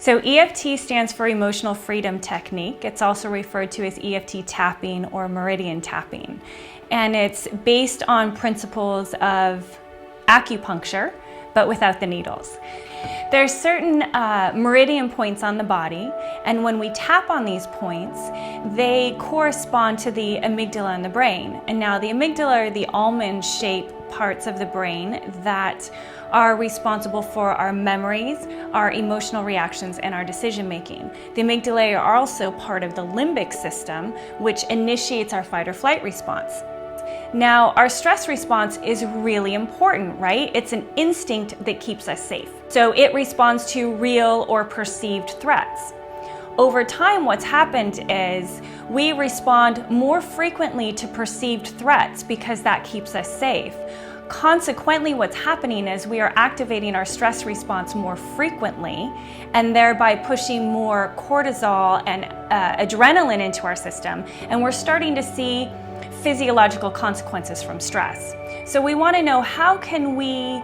So EFT stands for Emotional Freedom Technique. It's also referred to as EFT tapping or meridian tapping. And it's based on principles of acupuncture, but without the needles. There's certain meridian points on the body, and when we tap on these points, they correspond to the amygdala in the brain. And now the amygdala are the almond-shaped parts of the brain that are responsible for our memories, our emotional reactions, and our decision making. The amygdala are also part of the limbic system, which initiates our fight or flight response. Now, our stress response is really important, right? It's an instinct that keeps us safe. So it responds to real or perceived threats. Over time, what's happened is we respond more frequently to perceived threats because that keeps us safe. Consequently, what's happening is we are activating our stress response more frequently and thereby pushing more cortisol and adrenaline into our system, and we're starting to see physiological consequences from stress. So we want to know, how can we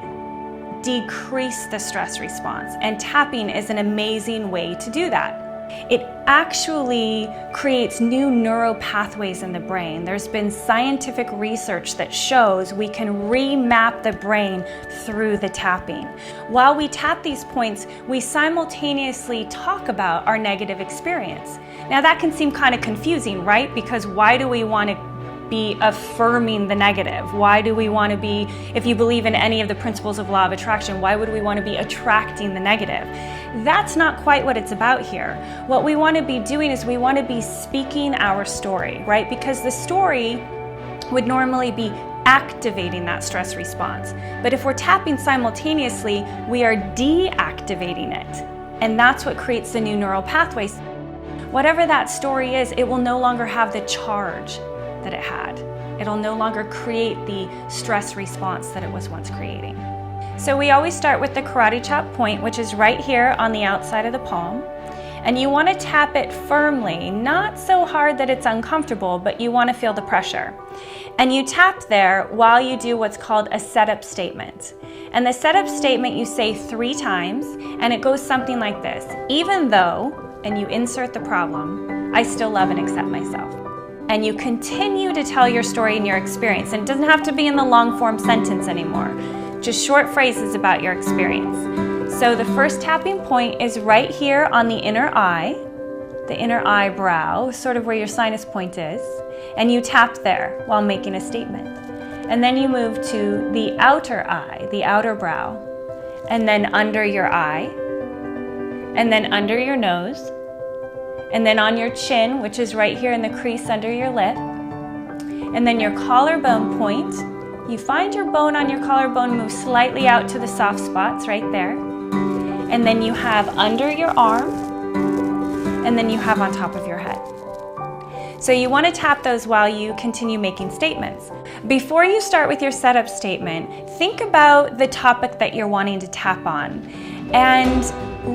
decrease the stress response? And tapping is an amazing way to do that. It actually creates new neural pathways in the brain. There's been scientific research that shows we can remap the brain through the tapping. While we tap these points, we simultaneously talk about our negative experience. Now that can seem kind of confusing, right? Because why do we want to be affirming the negative? Why do we want to be, if you believe in any of the principles of law of attraction, why would we want to be attracting the negative? That's not quite what it's about here. What we want to be doing is we want to be speaking our story, right? Because the story would normally be activating that stress response. But if we're tapping simultaneously, we are deactivating it. And that's what creates the new neural pathways. Whatever that story is, it will no longer have the charge that it had. It'll no longer create the stress response that it was once creating. So we always start with the karate chop point, which is right here on the outside of the palm. And you want to tap it firmly, not so hard that it's uncomfortable, but you want to feel the pressure. And you tap there while you do what's called a setup statement. And the setup statement you say 3 times, and it goes something like this: even though, and you insert the problem, I still love and accept myself. And you continue to tell your story and your experience. And it doesn't have to be in the long form sentence anymore, just short phrases about your experience. So the first tapping point is right here on the inner eye, the inner eyebrow, sort of where your sinus point is, and you tap there while making a statement. And then you move to the outer eye, the outer brow, and then under your eye, and then under your nose, and then on your chin, which is right here in the crease under your lip, and then your collarbone point. You find your bone on your collarbone, move slightly out to the soft spots right there, and then you have under your arm, and then you have on top of your head. So you want to tap those while you continue making statements. Before you start with your setup statement, think about the topic that you're wanting to tap on, and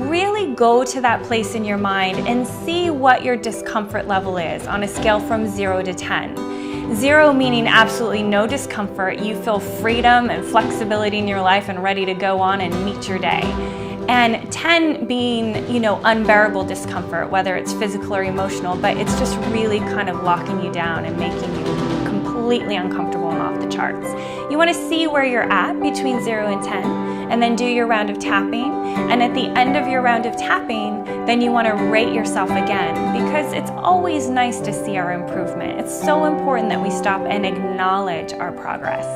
really go to that place in your mind and see what your discomfort level is on a scale from 0 to 10. 0 meaning absolutely no discomfort, you feel freedom and flexibility in your life and ready to go on and meet your day. And 10 being, unbearable discomfort, whether it's physical or emotional, but it's just really kind of locking you down and making you completely uncomfortable and off the charts. You want to see where you're at between 0 and 10, and then do your round of tapping. And at the end of your round of tapping, then you want to rate yourself again, because it's always nice to see our improvement. It's so important that we stop and acknowledge our progress.